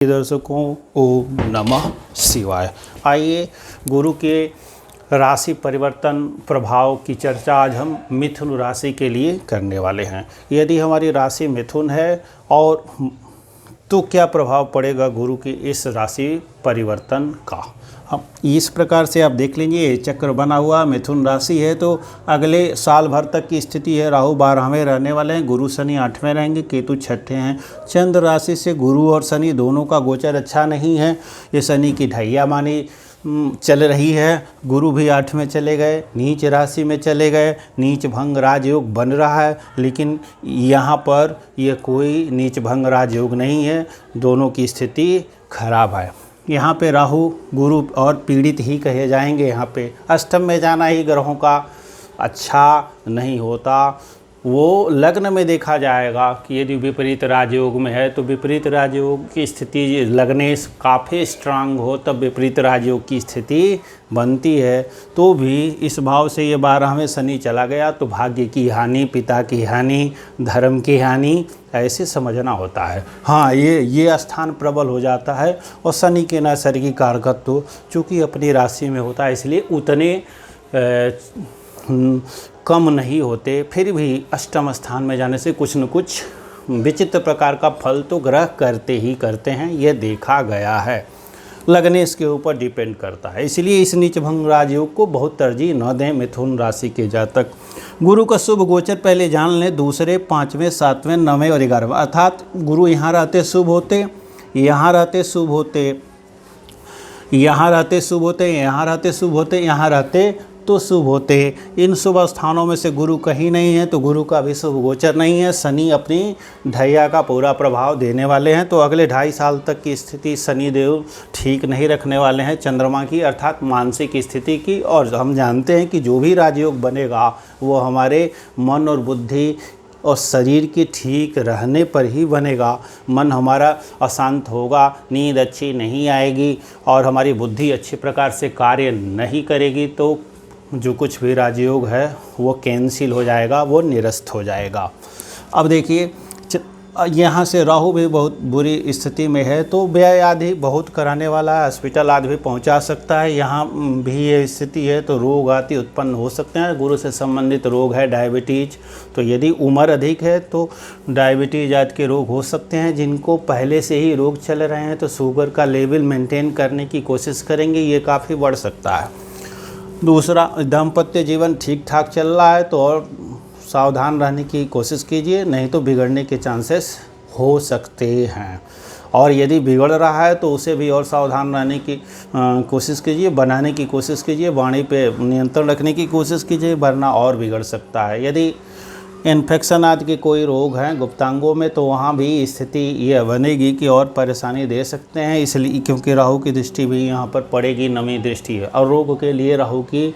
दर्शकों ओम नमः शिवाय। आइए गुरु के राशि परिवर्तन प्रभाव की चर्चा आज हम मिथुन राशि के लिए करने वाले हैं। यदि हमारी राशि मिथुन है और तो क्या प्रभाव पड़ेगा गुरु की इस राशि परिवर्तन का। हम इस प्रकार से आप देख लीजिए, ये चक्र बना हुआ मिथुन राशि है तो अगले साल भर तक की स्थिति है। राहु 12वें रहने वाले हैं, गुरु शनि 8वें रहेंगे, केतु 6ठे हैं। चंद्र राशि से गुरु और शनि दोनों का गोचर अच्छा नहीं है। ये शनि की ढैया मानी चल रही है। गुरु भी 8 में चले गए, नीच राशि में चले गए, नीच भंग राजयोग बन रहा है। लेकिन यहाँ पर यह कोई नीच भंग राजयोग नहीं है, दोनों की स्थिति खराब है। यहाँ पे राहु गुरु और पीड़ित ही कहे जाएंगे। यहाँ पे अष्टम में जाना ही ग्रहों का अच्छा नहीं होता। वो लग्न में देखा जाएगा कि यदि विपरीत राजयोग में है तो विपरीत राजयोग की स्थिति लगने काफ़ी स्ट्रांग हो तब विपरीत राजयोग की स्थिति बनती है। तो भी इस भाव से ये 12वें शनि चला गया तो भाग्य की हानि, पिता की हानि, धर्म की हानि ऐसे समझना होता है। हाँ, ये स्थान प्रबल हो जाता है और शनि के नैसर्गिक कारकत्व चूँकि अपनी राशि में होता है इसलिए उतने कम नहीं होते। फिर भी अष्टम स्थान में जाने से कुछ न कुछ विचित्र प्रकार का फल तो ग्रह करते ही करते हैं, यह देखा गया है। लगने इसके ऊपर डिपेंड करता है, इसलिए इस नीच भंग राजयोग को बहुत तरजीह न दें मिथुन राशि के जातक। गुरु का शुभ गोचर पहले जान लें, दूसरे, 5वें, 7वें, 9वें और 11वें। अर्थात गुरु यहाँ रहते शुभ होते, यहाँ रहते शुभ होते, यहाँ रहते शुभ होते, यहाँ रहते शुभ होते, यहाँ रहते तो शुभ होते। इन शुभ स्थानों में से गुरु कहीं नहीं है तो गुरु का भी शुभ गोचर नहीं है। शनि अपनी ढैया का पूरा प्रभाव देने वाले हैं तो अगले 2.5 साल तक की स्थिति शनि देव ठीक नहीं रखने वाले हैं चंद्रमा की, अर्थात मानसिक स्थिति की। और हम जानते हैं कि जो भी राजयोग बनेगा वो हमारे मन और बुद्धि और शरीर के ठीक रहने पर ही बनेगा। मन हमारा अशांत होगा, नींद अच्छी नहीं आएगी और हमारी बुद्धि अच्छे प्रकार से कार्य नहीं करेगी तो जो कुछ भी राजयोग है वो कैंसिल हो जाएगा, वो निरस्त हो जाएगा। अब देखिए यहाँ से राहु भी बहुत बुरी स्थिति में है तो व्यय आदि बहुत कराने वाला है, हॉस्पिटल आदि भी पहुँचा सकता है। यहाँ भी ये स्थिति है तो रोग आदि उत्पन्न हो सकते हैं। गुरु से संबंधित रोग है डायबिटीज, तो यदि उम्र अधिक है तो डायबिटीज आदि के रोग हो सकते हैं। जिनको पहले से ही रोग चल रहे हैं तो शुगर का लेवल मेंटेन करने की कोशिश करेंगे, ये काफ़ी बढ़ सकता है। दूसरा, दाम्पत्य जीवन ठीक ठाक चल रहा है तो और सावधान रहने की कोशिश कीजिए, नहीं तो बिगड़ने के चांसेस हो सकते हैं। और यदि बिगड़ रहा है तो उसे भी और सावधान रहने की कोशिश कीजिए, बनाने की कोशिश कीजिए, वाणी पे नियंत्रण रखने की कोशिश कीजिए, वरना और बिगड़ सकता है। यदि इन्फेक्शन आदि के कोई रोग हैं गुप्तांगों में तो वहाँ भी स्थिति यह बनेगी कि और परेशानी दे सकते हैं, इसलिए क्योंकि राहु की दृष्टि भी यहाँ पर पड़ेगी, 9वीं दृष्टि है। और रोग के लिए राहु की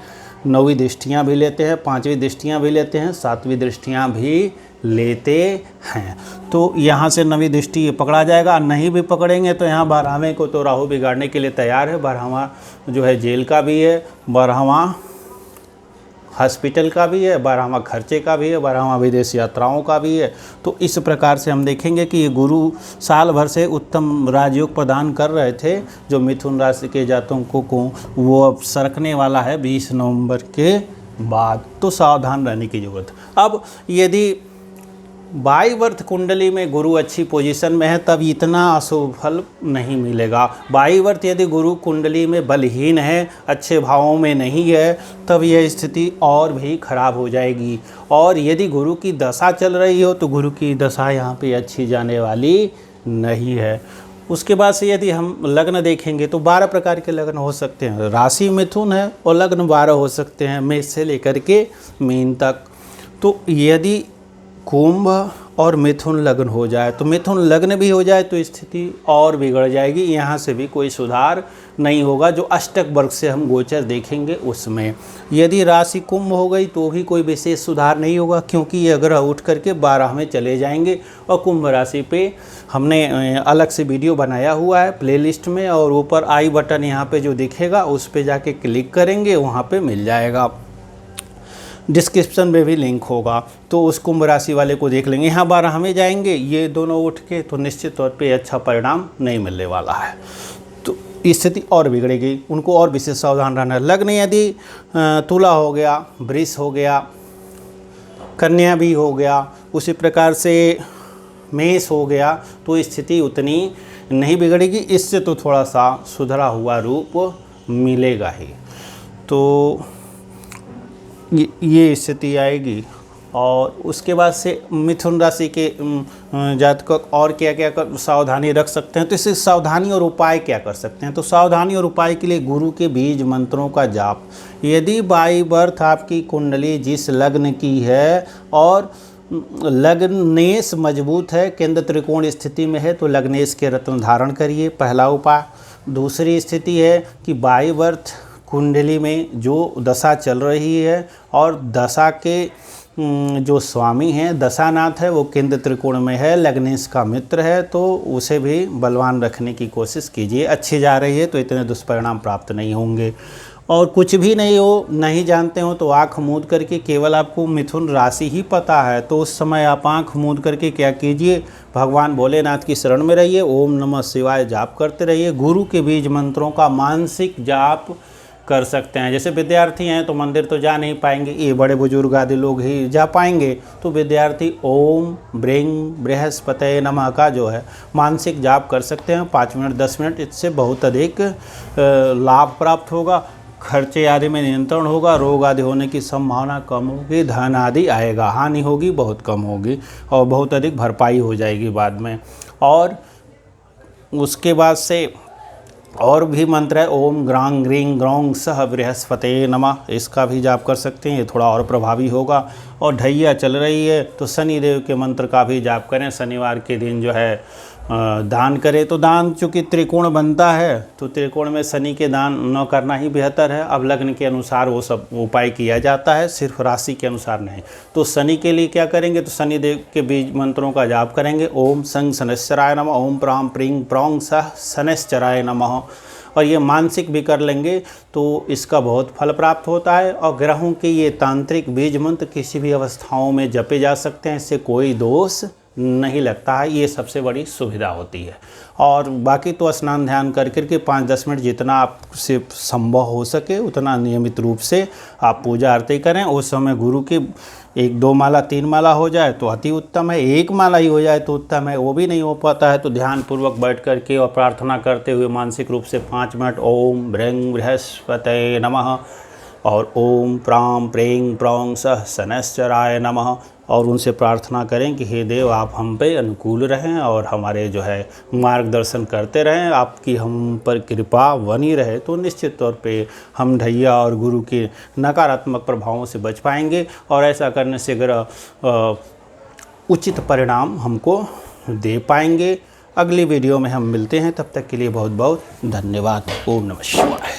9वीं दृष्टियाँ भी लेते हैं, 5वीं दृष्टियाँ भी लेते हैं, 7वीं दृष्टियाँ भी लेते हैं। तो यहाँ से 9वीं दृष्टि पकड़ा जाएगा। नहीं भी पकड़ेंगे तो यहाँ 12वें को तो राहु बिगाड़ने के लिए तैयार है। 12वां जो है जेल का भी है, 12वां हॉस्पिटल का भी है, 12वां खर्चे का भी है, 12वां विदेश यात्राओं का भी है। तो इस प्रकार से हम देखेंगे कि ये गुरु साल भर से उत्तम राजयोग प्रदान कर रहे थे जो मिथुन राशि के जातकों को वो अब सरकने वाला है 20 नवंबर के बाद, तो सावधान रहने की ज़रूरत। अब यदि वायुवर्त कुंडली में गुरु अच्छी पोजीशन में है तब इतना अशुभ फल नहीं मिलेगा। वायुवर्त यदि गुरु कुंडली में बलहीन है, अच्छे भावों में नहीं है, तब यह स्थिति और भी खराब हो जाएगी। और यदि गुरु की दशा चल रही हो तो गुरु की दशा यहाँ पे अच्छी जाने वाली नहीं है। उसके बाद से यदि हम लग्न देखेंगे तो 12 प्रकार के लग्न हो सकते हैं। राशि मिथुन है और लग्न 12 हो सकते हैं, मेष से लेकर के मीन तक। तो यदि कुंभ और मिथुन लग्न हो जाए तो मिथुन लग्न भी हो जाए तो स्थिति और बिगड़ जाएगी, यहाँ से भी कोई सुधार नहीं होगा। जो अष्टक वर्ग से हम गोचर देखेंगे उसमें यदि राशि कुंभ हो गई तो भी कोई विशेष सुधार नहीं होगा, क्योंकि ये ग्रह उठ करके 12 में चले जाएंगे। और कुंभ राशि पे हमने अलग से वीडियो बनाया हुआ है प्लेलिस्ट में, और ऊपर आई बटन यहाँ पे जो दिखेगा उस पर जाके क्लिक करेंगे, वहाँ पे मिल जाएगा। डिस्क्रिप्शन में भी लिंक होगा, तो उस कुंभ राशि वाले को देख लेंगे। यहाँ 12 में जाएंगे ये दोनों उठ के, तो निश्चित तौर पे अच्छा परिणाम नहीं मिलने वाला है, तो स्थिति और बिगड़ेगी, उनको और विशेष सावधान रहना है। लग्न यदि तुला हो गया, वृष हो गया, कन्या भी हो गया, उसी प्रकार से मेष हो गया, तो स्थिति उतनी नहीं बिगड़ेगी, इससे तो थोड़ा सा सुधरा हुआ रूप मिलेगा ही। तो ये स्थिति आएगी। और उसके बाद से मिथुन राशि के जातक और क्या क्या सावधानी रख सकते हैं, तो इससे सावधानी और उपाय क्या कर सकते हैं। तो सावधानी और उपाय के लिए गुरु के बीज मंत्रों का जाप। यदि बाई बर्थ आपकी कुंडली जिस लग्न की है और लग्नेश मजबूत है, केंद्र त्रिकोण स्थिति में है, तो लग्नेश के रत्न धारण करिए, पहला उपाय। दूसरी स्थिति है कि बाई बर्थ कुंडली में जो दशा चल रही है और दशा के जो स्वामी हैं, दशानाथ है, वो केंद्र त्रिकोण में है, लग्नेश का मित्र है, तो उसे भी बलवान रखने की कोशिश कीजिए। अच्छी जा रही है तो इतने दुष्परिणाम प्राप्त नहीं होंगे। और कुछ भी नहीं जानते हो तो आँख मूंद करके, केवल आपको मिथुन राशि ही पता है तो उस समय आप आँख मूंद करके क्या कीजिए, भगवान भोलेनाथ की शरण में रहिए, ओम नमः शिवाय जाप करते रहिए। गुरु के बीज मंत्रों का मानसिक जाप कर सकते हैं। जैसे विद्यार्थी हैं तो मंदिर तो जा नहीं पाएंगे, ये बड़े बुजुर्ग आदि लोग ही जा पाएंगे, तो विद्यार्थी ओम ब्रिंग बृहस्पतये नमः का जो है मानसिक जाप कर सकते हैं 5 मिनट 10 मिनट। इससे बहुत अधिक लाभ प्राप्त होगा, खर्चे आदि में नियंत्रण होगा, रोग आदि होने की संभावना कम होगी, धन आदि आएगा, हानि होगी बहुत कम होगी और बहुत अधिक भरपाई हो जाएगी बाद में। और उसके बाद से और भी मंत्र है, ओम ग्रांग ग्रीं ग्रौंग सह बृहस्पतये नमः, इसका भी जाप कर सकते हैं, ये थोड़ा और प्रभावी होगा। और ढैया चल रही है तो शनि देव के मंत्र का भी जाप करें, शनिवार के दिन जो है दान करें। तो दान चूँकि त्रिकोण बनता है तो त्रिकोण में शनि के दान न करना ही बेहतर है। अब लग्न के अनुसार वो सब उपाय किया जाता है, सिर्फ राशि के अनुसार नहीं। तो शनि के लिए क्या करेंगे, तो शनि देव के बीज मंत्रों का जाप करेंगे, ओम संग शनैश्चराय नमः, ओम प्रां प्रीं प्रौंग सह शनैश्चराय नमः। और ये मानसिक भी कर लेंगे तो इसका बहुत फल प्राप्त होता है। और ग्रहों के ये तांत्रिक बीज मंत्र किसी भी अवस्थाओं में जपे जा सकते हैं, इससे कोई दोष नहीं लगता है, ये सबसे बड़ी सुविधा होती है। और बाकी तो स्नान ध्यान कर करके 5-10 मिनट जितना आपसे संभव हो सके उतना नियमित रूप से आप पूजा आरती करें। उस समय गुरु की 1-2 माला 3 माला हो जाए तो अति उत्तम है, 1 माला ही हो जाए तो उत्तम है, वो भी नहीं हो पाता है तो ध्यानपूर्वक बैठ करके और प्रार्थना करते हुए मानसिक रूप से 5 मिनट ओम ब्रह्म बृहस्पतये नमः और ओम प्रां प्रीं प्रौंग सह शनैश्चराय नमः, और उनसे प्रार्थना करें कि हे देव आप हम पे अनुकूल रहें और हमारे जो है मार्गदर्शन करते रहें, आपकी हम पर कृपा बनी रहे, तो निश्चित तौर पे हम ढैया और गुरु के नकारात्मक प्रभावों से बच पाएंगे। और ऐसा करने से उचित परिणाम हमको दे पाएंगे। अगली वीडियो में हम मिलते हैं, तब तक के लिए बहुत बहुत धन्यवाद। ओम नमः शिवाय।